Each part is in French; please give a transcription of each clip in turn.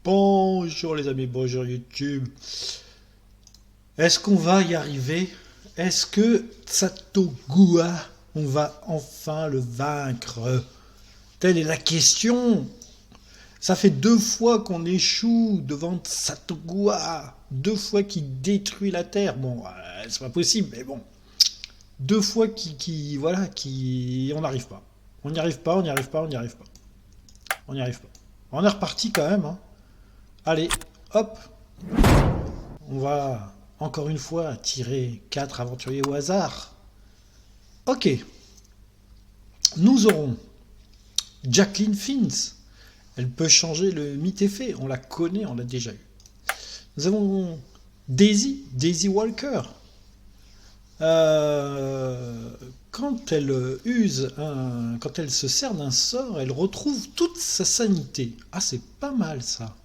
Bonjour les amis, bonjour YouTube. Est-ce qu'on va y arriver? Est-ce que Tsatogua, on va enfin le vaincre? Telle est la question. Ça fait 2 fois qu'on échoue devant Tsatogua. 2 fois qu'il détruit la Terre. Bon, c'est pas possible, mais bon. 2 fois on n'arrive pas. On n'y arrive pas, on n'y arrive pas, on n'y arrive pas. On n'y arrive pas. On est reparti quand même, hein. Allez, hop. On va encore une fois tirer 4 aventuriers au hasard. Ok. Nous aurons Jacqueline Finns. Elle peut changer le mythe et fait. On la connaît, on l'a déjà eu. Nous avons Daisy Walker. Quand elle se sert d'un sort, elle retrouve toute sa sanité. Ah, c'est pas mal ça.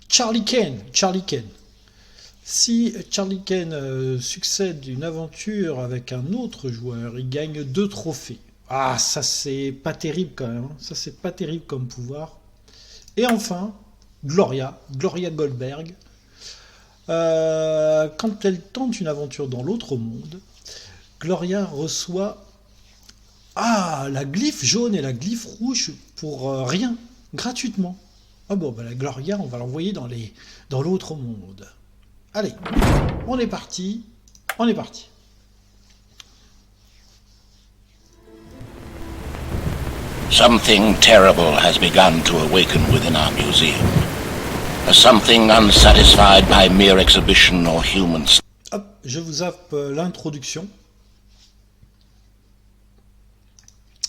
Charlie Kane. Si Charlie Kane succède une aventure avec un autre joueur, il gagne 2 trophées. Ah, ça c'est pas terrible quand même. Ça c'est pas terrible comme pouvoir. Et enfin, Gloria Goldberg. Quand elle tente une aventure dans l'autre monde, Gloria reçoit la glyphe jaune et la glyphe rouge pour rien, gratuitement. Ah bon, la Gloria, on va l'envoyer dans l'autre monde. Allez, on est parti. Something terrible has begun to awaken within our museum. A something unsatisfied by mere exhibition or human. Hop, je vous zappe l'introduction.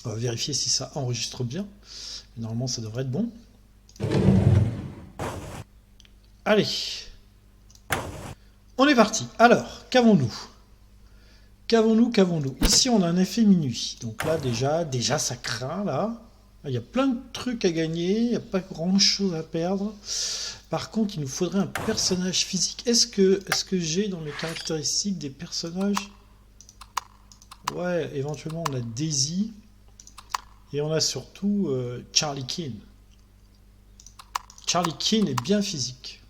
On va vérifier si ça enregistre bien. Normalement, ça devrait être bon. Allez. On est parti. Alors, qu'avons-nous? Ici, on a un effet minuit. Donc là, déjà, ça craint, là. Il y a plein de trucs à gagner. Il n'y a pas grand-chose à perdre. Par contre, il nous faudrait un personnage physique. Est-ce que j'ai dans mes caractéristiques des personnages? Ouais, éventuellement, on a Daisy. Et on a surtout Charlie Kane. Charlie Kane est bien physique.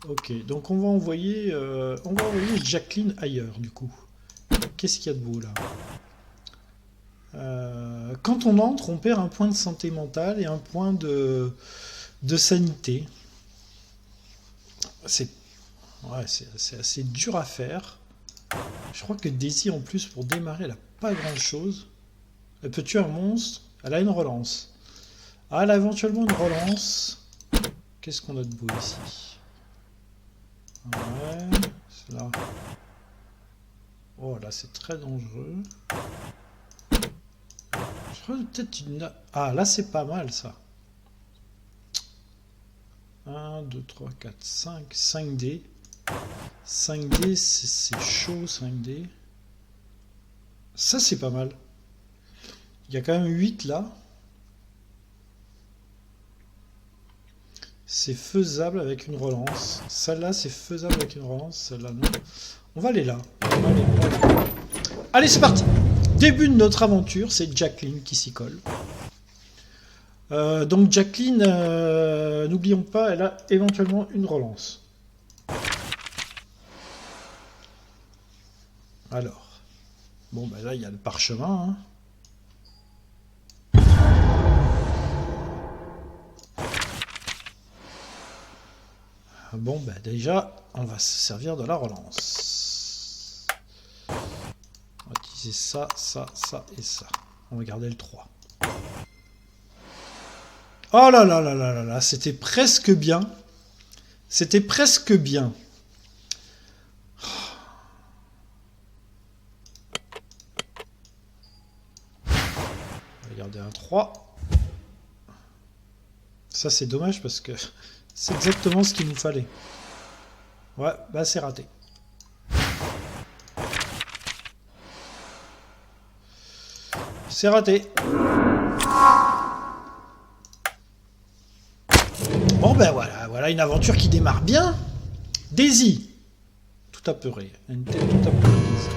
Ok, donc on va envoyer Jacqueline ailleurs, du coup. Qu'est-ce qu'il y a de beau, là? Quand on entre, on perd un point de santé mentale et un point de sanité. C'est assez dur à faire. Je crois que Daisy, en plus, pour démarrer, elle n'a pas grand-chose. Elle peut tuer un monstre. Elle a une relance. Ah, elle a éventuellement une relance. Qu'est-ce qu'on a de beau ici? Ouais, c'est là. Oh, là, c'est très dangereux. Je crois peut-être une... Ah, là, c'est pas mal, ça. 1, 2, 3, 4, 5. 5 dés. 5 dés, c'est chaud, 5 dés. Ça, c'est pas mal. Il y a quand même 8 là. C'est faisable avec une relance. Celle-là, c'est faisable avec une relance. Celle-là, non. On va aller là. Allez, c'est parti. Début de notre aventure, c'est Jacqueline qui s'y colle. Donc Jacqueline, n'oublions pas, elle a éventuellement une relance. Alors. Bon, là, il y a le parchemin, hein. Bon, déjà, on va se servir de la relance. On va utiliser ça et ça. On va garder le 3. Oh là là là là là là, c'était presque bien. On va garder un 3. Ça, c'est dommage parce que... c'est exactement ce qu'il nous fallait. Ouais, c'est raté. C'est raté. Bon, voilà une aventure qui démarre bien. Daisy. Tout apeuré. Une tête tout apeurée, Daisy.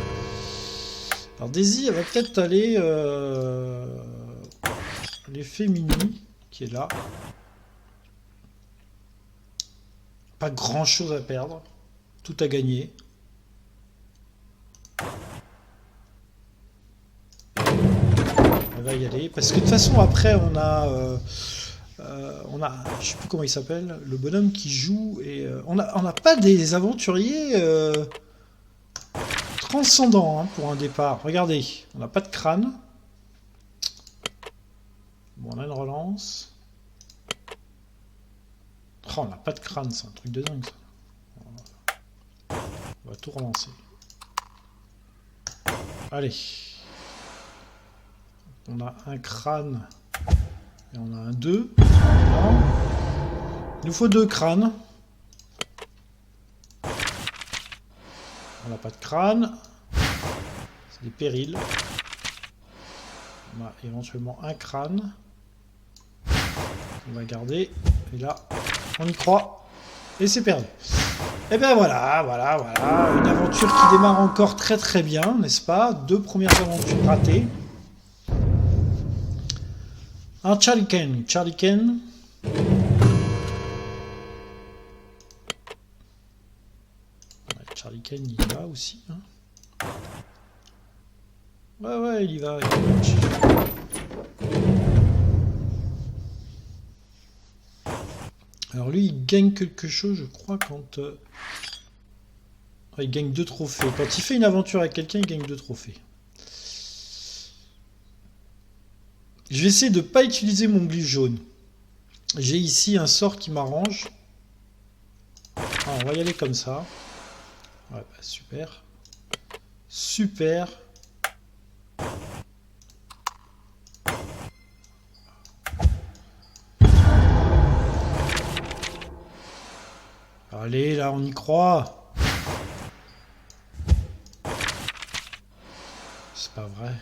Alors, Daisy, elle va peut-être aller... l'effet minuit qui est là. Pas grand chose à perdre. Tout à gagner. Elle va y aller. Parce que de toute façon, après, on a, je sais plus comment il s'appelle, le bonhomme qui joue. Et on n'a pas des aventuriers transcendants hein, pour un départ. Regardez, on n'a pas de crâne. Bon, on a une relance. Oh, on n'a pas de crâne, c'est un truc de dingue ça. On va tout relancer. Allez. On a un crâne. Et on a un 2. Non. Il nous faut 2 crânes. On n'a pas de crâne. C'est des périls. On a éventuellement un crâne. On va garder. Et là, on y croit. Et c'est perdu. Et bien voilà. Une aventure qui démarre encore très très bien, n'est-ce pas? 2 premières aventures ratées. Un Charlie Ken. Charlie Ken. Charlie Ken, il y va aussi. Hein. Ouais, il y va. Alors lui, il gagne quelque chose, je crois, quand... il gagne 2 trophées. Quand il fait une aventure avec quelqu'un, il gagne 2 trophées. Je vais essayer de ne pas utiliser mon glyphe jaune. J'ai ici un sort qui m'arrange. On va y aller comme ça. Ouais, bah, super. Super. Allez, là, on y croit. C'est pas vrai.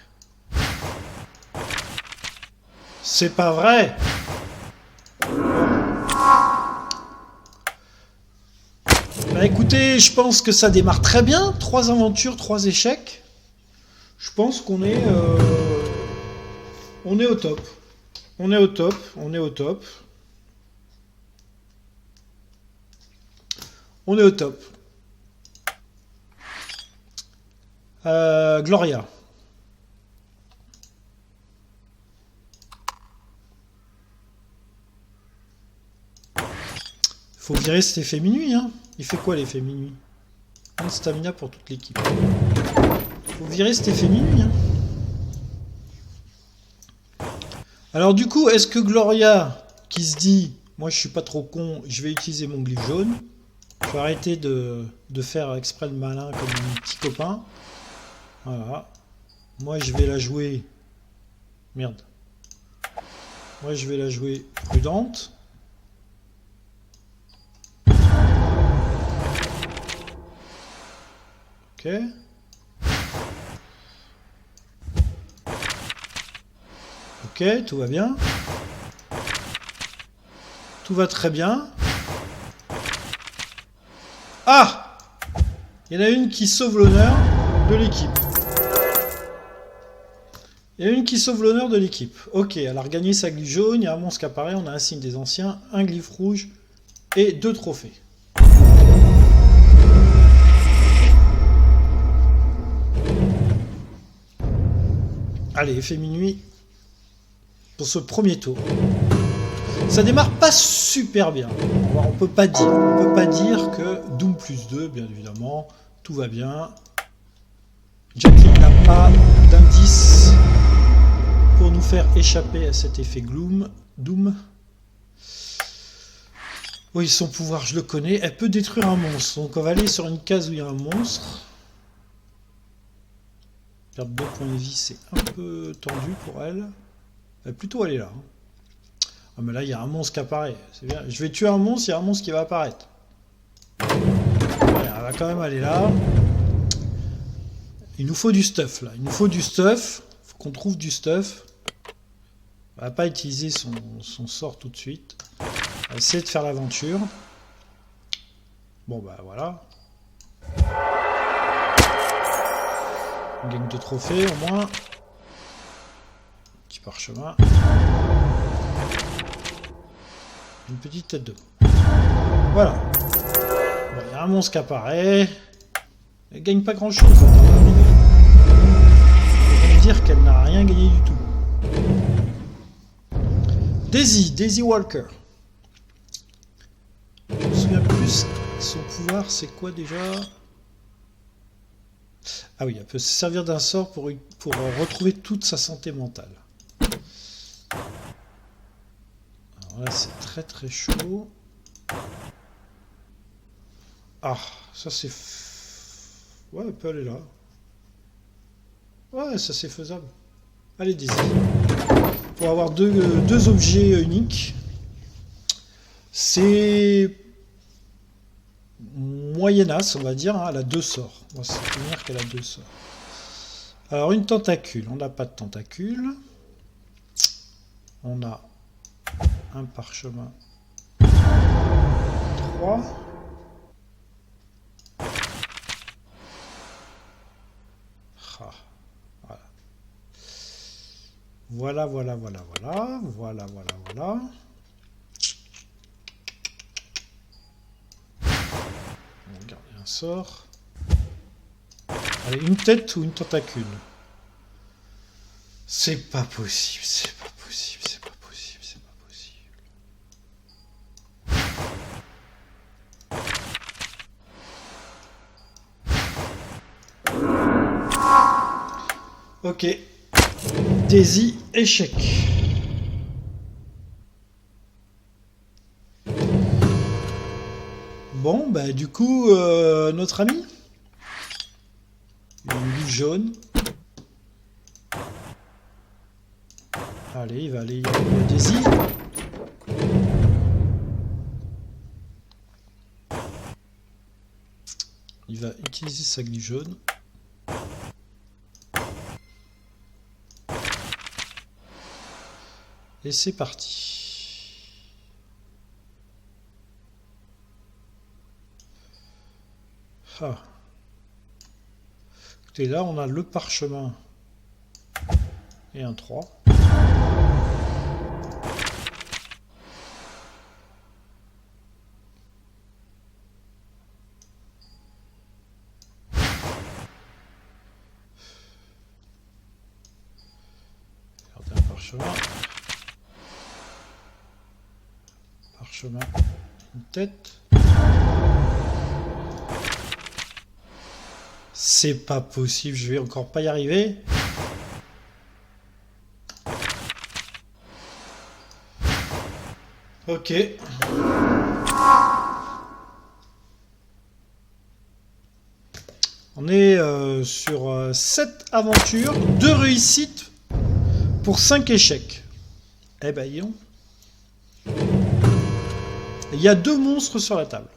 C'est pas vrai. Bah écoutez, je pense que ça démarre très bien. 3 aventures, 3 échecs. Je pense qu'on est... on est au top. On est au top. On est au top. On est au top. Gloria. Faut virer cet effet minuit, hein. Il fait quoi l'effet minuit? Un stamina pour toute l'équipe. Faut virer cet effet minuit, hein. Alors du coup, est-ce que Gloria, qui se dit, moi je suis pas trop con, je vais utiliser mon glyphe jaune. Je vais arrêter de faire exprès le malin comme mon petit copain. Voilà. Moi je vais la jouer... Merde. Moi je vais la jouer prudente. Ok. Ok, tout va bien. Tout va très bien. Ah! Il y en a une qui sauve l'honneur de l'équipe. Il y en a une qui sauve l'honneur de l'équipe. Ok, elle a regagné sa glyphe jaune, il y a un monstre qui apparaît, on a un signe des anciens, un glyphe rouge et 2 trophées. Allez, effet minuit pour ce premier tour. Ça démarre pas super bien. On peut pas dire. On peut pas dire que Doom plus 2, bien évidemment, tout va bien. Jacqueline n'a pas d'indice pour nous faire échapper à cet effet Doom. Oui, son pouvoir, je le connais. Elle peut détruire un monstre. Donc on va aller sur une case où il y a un monstre. Perdre 2 points de vie, c'est un peu tendu pour elle. Elle va plutôt aller là. Ah mais là, il y a un monstre qui apparaît. C'est bien. Je vais tuer un monstre, il y a un monstre qui va apparaître. Voilà, elle va quand même aller là. Il nous faut du stuff, là. Il nous faut du stuff. Il faut qu'on trouve du stuff. On va pas utiliser son sort tout de suite. On va essayer de faire l'aventure. Bon, bah voilà. On gagne 2 trophées au moins. Petit parchemin. Une petite tête de mort. Voilà. Il y a un monstre qui apparaît. Elle gagne pas grand chose. On va dire qu'elle n'a rien gagné du tout. Daisy Walker. Je me souviens plus. Son pouvoir, c'est quoi déjà? Ah oui, elle peut se servir d'un sort pour retrouver toute sa santé mentale. Alors là, c'est très très chaud. Ah, ça c'est... Ouais, elle peut aller là. Ouais, ça c'est faisable. Allez, Daisy. Pour avoir deux objets uniques. C'est... moyennasse, on va dire. Hein, elle a 2 sorts. On va se souvenir qu'elle a 2 sorts. Alors, une tentacule. On n'a pas de tentacule. On a un parchemin. 3. Voilà. Voilà. On va garder un sort. Allez, une tête ou une tentacule? C'est pas possible. Ok. Daisy, échec. Bon, bah du coup, notre ami. Il a une boule jaune. Allez, il va aller à Daisy. Il va utiliser sa glu jaune. Et c'est parti. Ah. Écoutez, là on a le parchemin et un 3. Regardez un parchemin. Parchemin, une tête. C'est pas possible, je vais encore pas y arriver. Ok. On est sur 7 aventures, 2 réussites pour 5 échecs. Eh ben, dis donc. Il y a 2 monstres sur la table.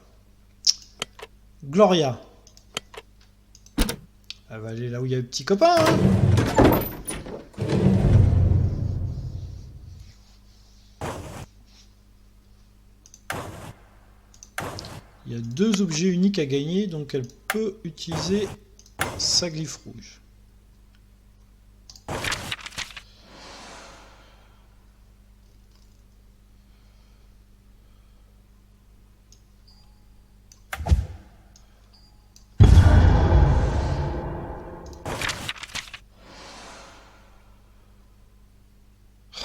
Gloria. Elle va aller là où il y a le petit copain. Hein. Il y a 2 objets uniques à gagner, donc elle peut utiliser sa glyphe rouge.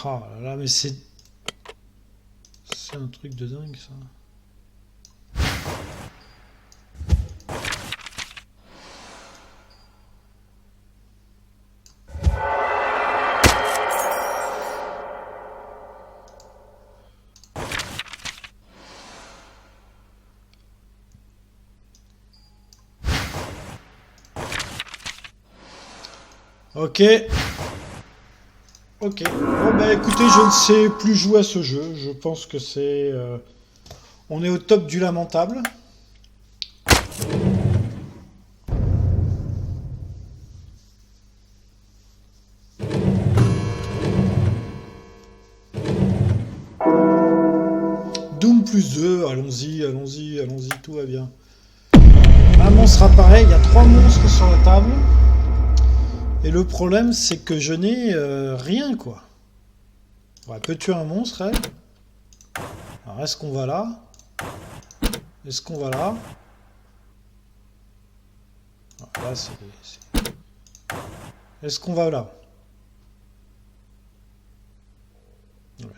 Oh là là, mais c'est un truc de dingue ça. Ok. Ok. Bon bah écoutez, je ne sais plus jouer à ce jeu. Je pense que c'est... on est au top du lamentable. Doom plus 2, allons-y, tout va bien. Un monstre apparaît, il y a 3 monstres sur la table. Et le problème, c'est que je n'ai rien, quoi. Ouais, elle peut tuer un monstre, elle. Alors, est-ce qu'on va là? Est-ce qu'on va là? Alors, là, c'est... Est-ce qu'on va là?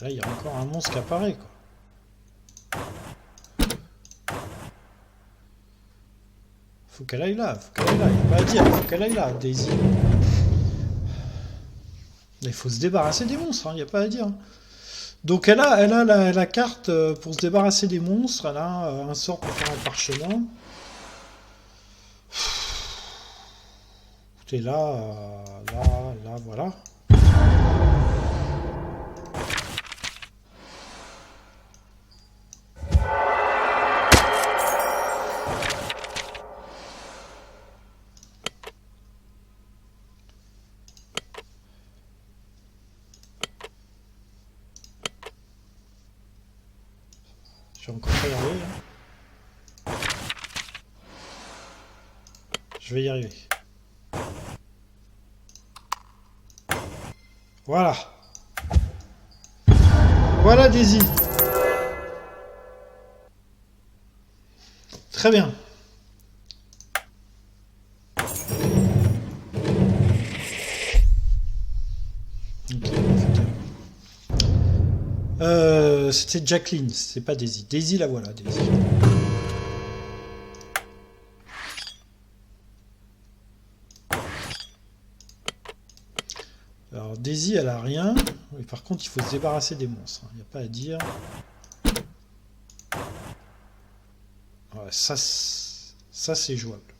Là, il y a encore un monstre qui apparaît, quoi. Faut qu'elle aille là, faut qu'elle aille là. Il n'y a pas à dire, faut qu'elle aille là, Daisy. Il faut se débarrasser des monstres, il n'y a pas à dire. Donc elle a la carte pour se débarrasser des monstres. Elle a un sort pour faire un parchemin. Écoutez, là, voilà. Je vais encore pas y arriver. Hein. Je vais y arriver. Voilà. Voilà Daisy. Très bien. C'était Jacqueline, c'est pas Daisy. Daisy, la voilà, Daisy. Alors, Daisy, elle a rien. Mais par contre, il faut se débarrasser des monstres. Il n'y a pas à dire. Ouais, ça c'est jouable.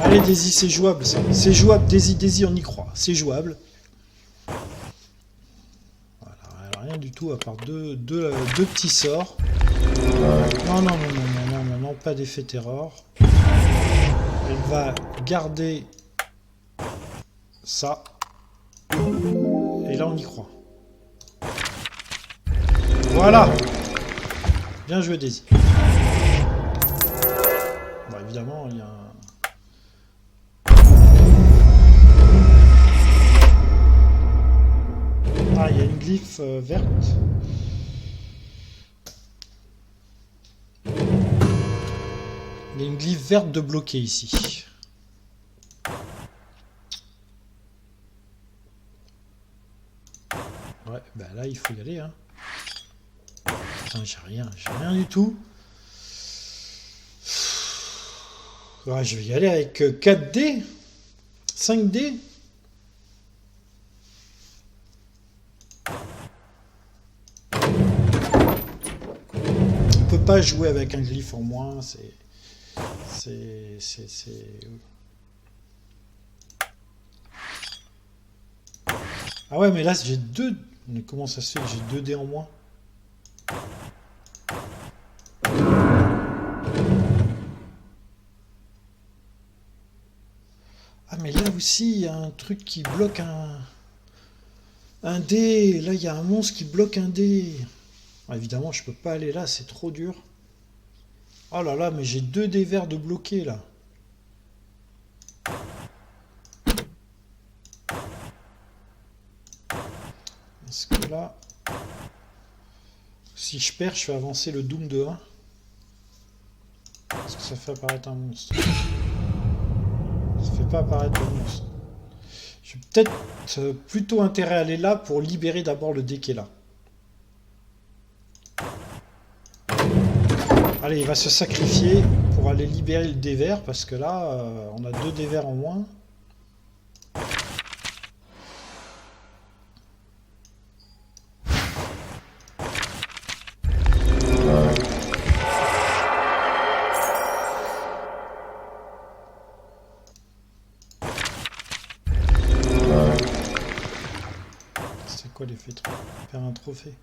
Allez, Daisy, c'est jouable, ça. C'est jouable, Daisy, on y croit. C'est jouable. Rien du tout à part deux petits sorts. Non, pas d'effet terror. Elle va garder ça. Et là on y croit. Voilà. Bien joué Daisy. Bon, évidemment il y a un... Ah, il y a une glyphe verte. Il y a une glyphe verte de bloqué ici. Ouais, bah là il faut y aller. Hein. Putain, j'ai rien du tout. Ouais, je vais y aller avec 4D, 5D. Pas jouer avec un glyphe en moins, c'est... Ah ouais, mais là j'ai deux... Mais comment ça se fait que j'ai 2 dés en moins? Ah mais là aussi il y a un truc qui bloque un dé. Là il y a un monstre qui bloque un dé. Ah, évidemment, je peux pas aller là, c'est trop dur. Oh là là, mais j'ai 2 dés verts de bloqués là. Est-ce que là... Si je perds, je fais avancer le Doom de 1. Est-ce que ça fait apparaître un monstre? Ça fait pas apparaître le monstre. J'ai peut-être plutôt intérêt à aller là pour libérer d'abord le dé qui est là. Allez, il va se sacrifier pour aller libérer le dé vert, parce que là, on a 2 dés verts en moins. C'est quoi l'effet de faire un trophée?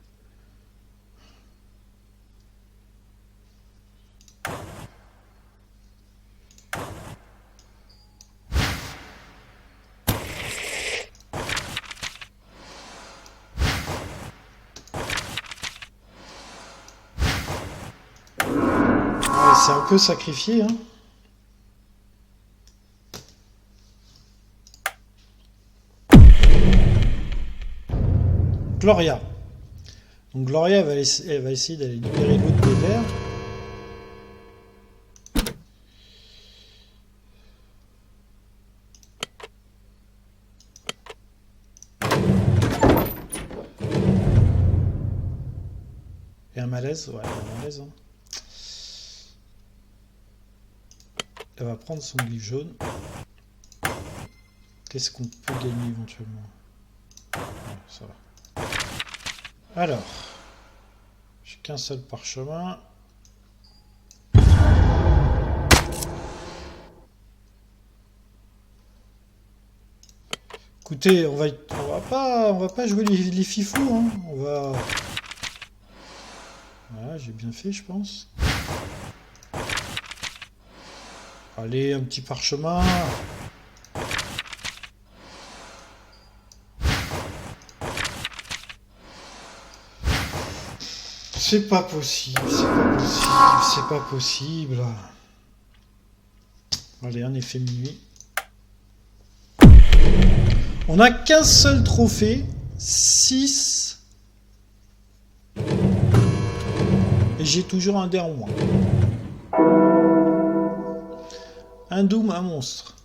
C'est un peu sacrifié, hein. Gloria. Donc Gloria elle va essayer d'aller libérer l'autre des verts. Et un malaise, ouais, un malaise. Hein. Elle va prendre son glyphe jaune. Qu'est-ce qu'on peut gagner éventuellement? Ouais, ça va. Alors, j'ai qu'un seul parchemin. Écoutez, on va pas jouer les fifous, hein. On va. Voilà, j'ai bien fait, je pense. Allez, un petit parchemin. C'est pas possible, c'est pas possible, c'est pas possible. Allez, un effet minuit. On n'a qu'un seul trophée, 6. Et j'ai toujours un dé en moins. Un Doom, un monstre.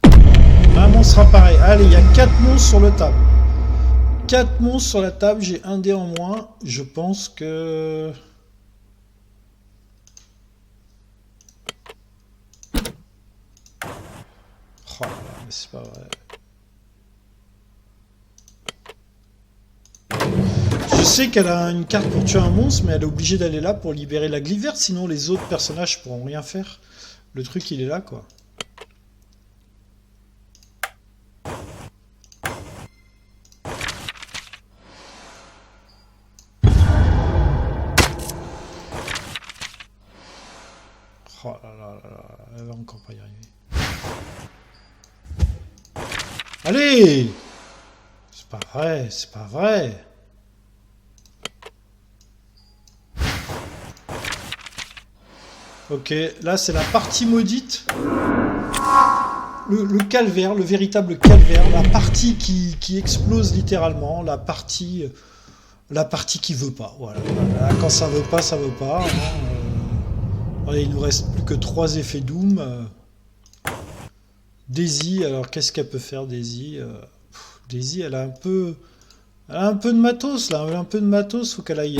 Un monstre apparaît. Allez, il y a 4 monstres sur le table. 4 monstres sur la table, j'ai un dé en moins. Je pense que... Oh là là, mais c'est pas vrai. Je sais qu'elle a une carte pour tuer un monstre, mais elle est obligée d'aller là pour libérer la glyphe verte, sinon les autres personnages pourront rien faire. Le truc, il est là, quoi. Oh là là là là, elle va encore pas y arriver. Allez! C'est pas vrai, c'est pas vrai. Ok, là c'est la partie maudite. Le calvaire, le véritable calvaire, la partie qui explose littéralement, la partie qui veut pas. Voilà. Là, quand ça veut pas, ça veut pas. Hein. Allez, il nous reste plus que 3 effets Doom. Daisy, alors qu'est-ce qu'elle peut faire, Daisy Daisy, elle a un peu de matos là, elle a un peu de matos, faut qu'elle aille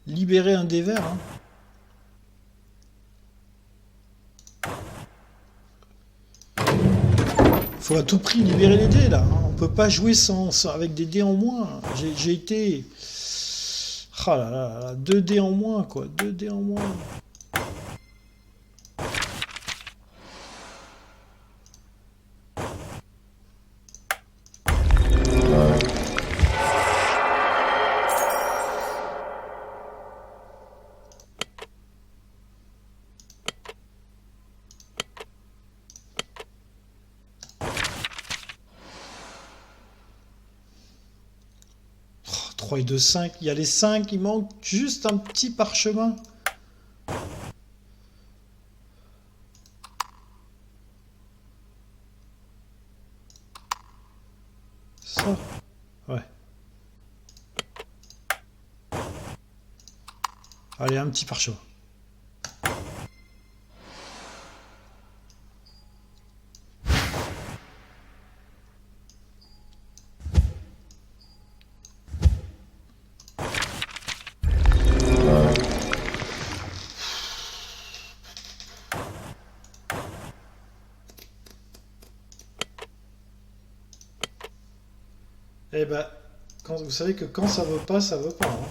libérer un des verts. Hein. Faut à tout prix libérer les dés là. Hein. On peut pas jouer avec des dés en moins. J'ai été. Ah là là là, 2 dés en moins quoi, 2 dés en moins. Oh, 3 et 2, 5. Il y a les 5, il manque juste un petit parchemin. Ça. Ouais. Allez, un petit parchemin. Eh ben, vous savez que quand ça veut pas, ça veut pas. Hein.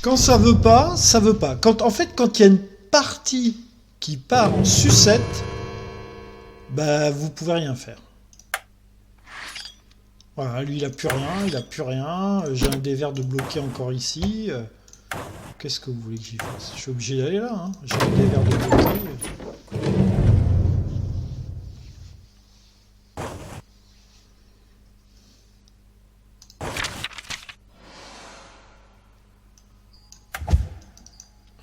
Quand ça veut pas, ça veut pas. En fait, quand il y a une partie qui part en sucette, bah vous pouvez rien faire. Voilà, lui il a plus rien, il a plus rien. J'ai un des verres de bloqué encore ici. Qu'est-ce que vous voulez que j'y fasse? Je suis obligé d'aller là. Hein. J'ai un des verres de bloqué.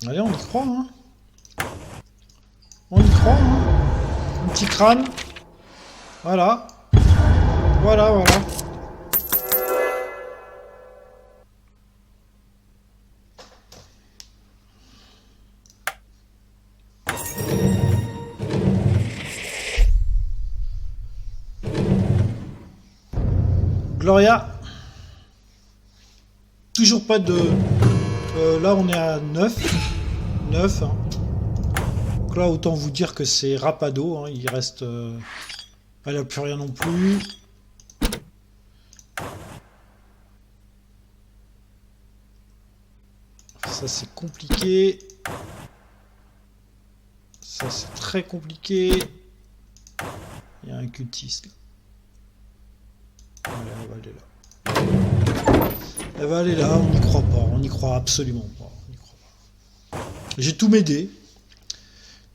Allez, on y croit, hein. On y croit, hein. Un petit crâne. Voilà. Voilà, voilà. Gloria. Toujours pas de... là, on est à 9. 9. Hein. Donc là, autant vous dire que c'est Rapado. Hein. Il reste... elle n'a plus rien non plus. Ça, c'est compliqué. Ça, c'est très compliqué. Il y a un cultiste. Allez, elle va aller là. Elle va aller là, on n'y croit pas. On n'y croit absolument pas. On n'y croit pas. J'ai tout m'aider.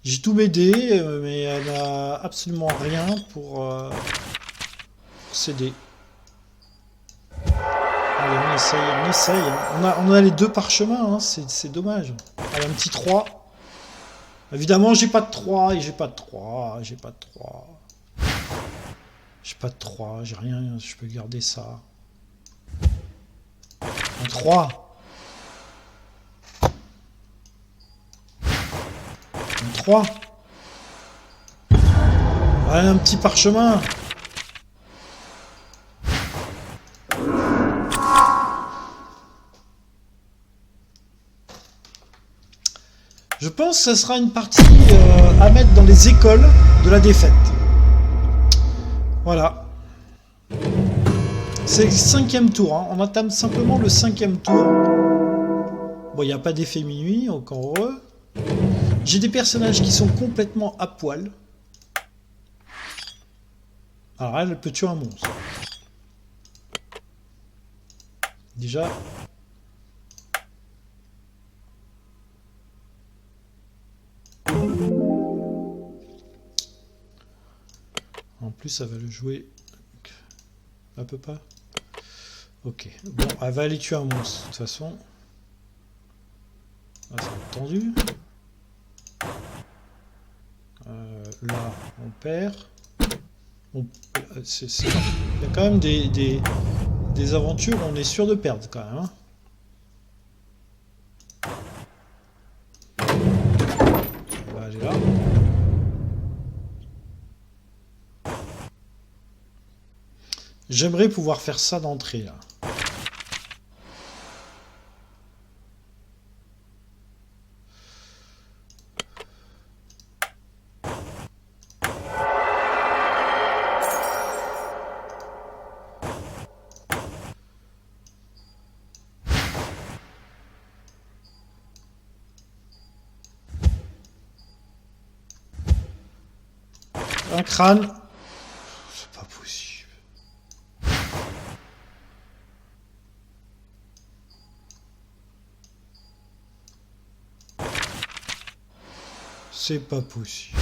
J'ai tout m'aider, mais elle n'a absolument rien pour s'aider. Allez, on essaye, on essaye. On a les deux parchemins, hein, c'est dommage. Allez, un petit 3. Évidemment, j'ai pas de 3, et j'ai pas de 3, j'ai pas de 3. J'ai pas de 3, j'ai rien, je peux garder ça. Un 3. Un 3. Allez, un petit parchemin. Je pense que ce sera une partie à mettre dans les écoles de la défaite. Voilà. C'est le 5e tour. Hein. On entame simplement le 5e tour. Bon, il n'y a pas d'effet minuit, encore heureux. J'ai des personnages qui sont complètement à poil. Alors elle peut tuer un monstre. Déjà... En plus, ça va le jouer. Elle peut pas. Ok. Bon, elle va aller tuer un monstre. De toute façon. Là, ça va être tendu. Là, on perd. Il y a quand même des aventures où on est sûr de perdre quand même. Hein. On va aller là. J'aimerais pouvoir faire ça d'entrée là. Un crâne. C'est pas possible. C'est pas possible.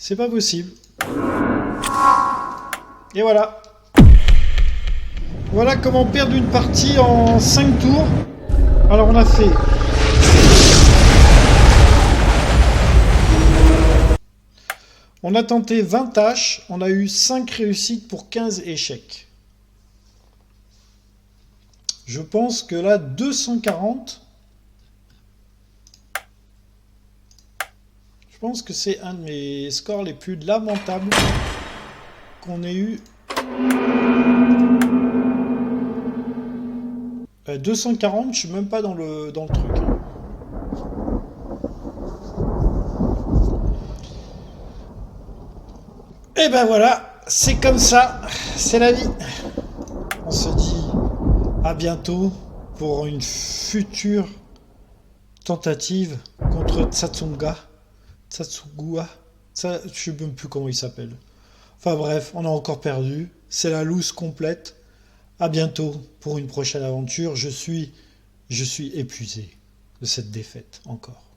C'est pas possible. Et voilà. Voilà comment perdre une partie en 5 tours. Alors on a fait... On a tenté 20 tâches. On a eu 5 réussites pour 15 échecs. Je pense que là, 240... Je pense que c'est un de mes scores les plus lamentables qu'on ait eu. 240, je suis même pas dans le truc. Et ben voilà, c'est comme ça, c'est la vie. On se dit à bientôt pour une future tentative contre Tsatsunga. Tsatsugawa, ça, je sais même plus comment il s'appelle. Enfin bref, on a encore perdu. C'est la loose complète. À bientôt pour une prochaine aventure. Je suis épuisé. de cette défaite encore.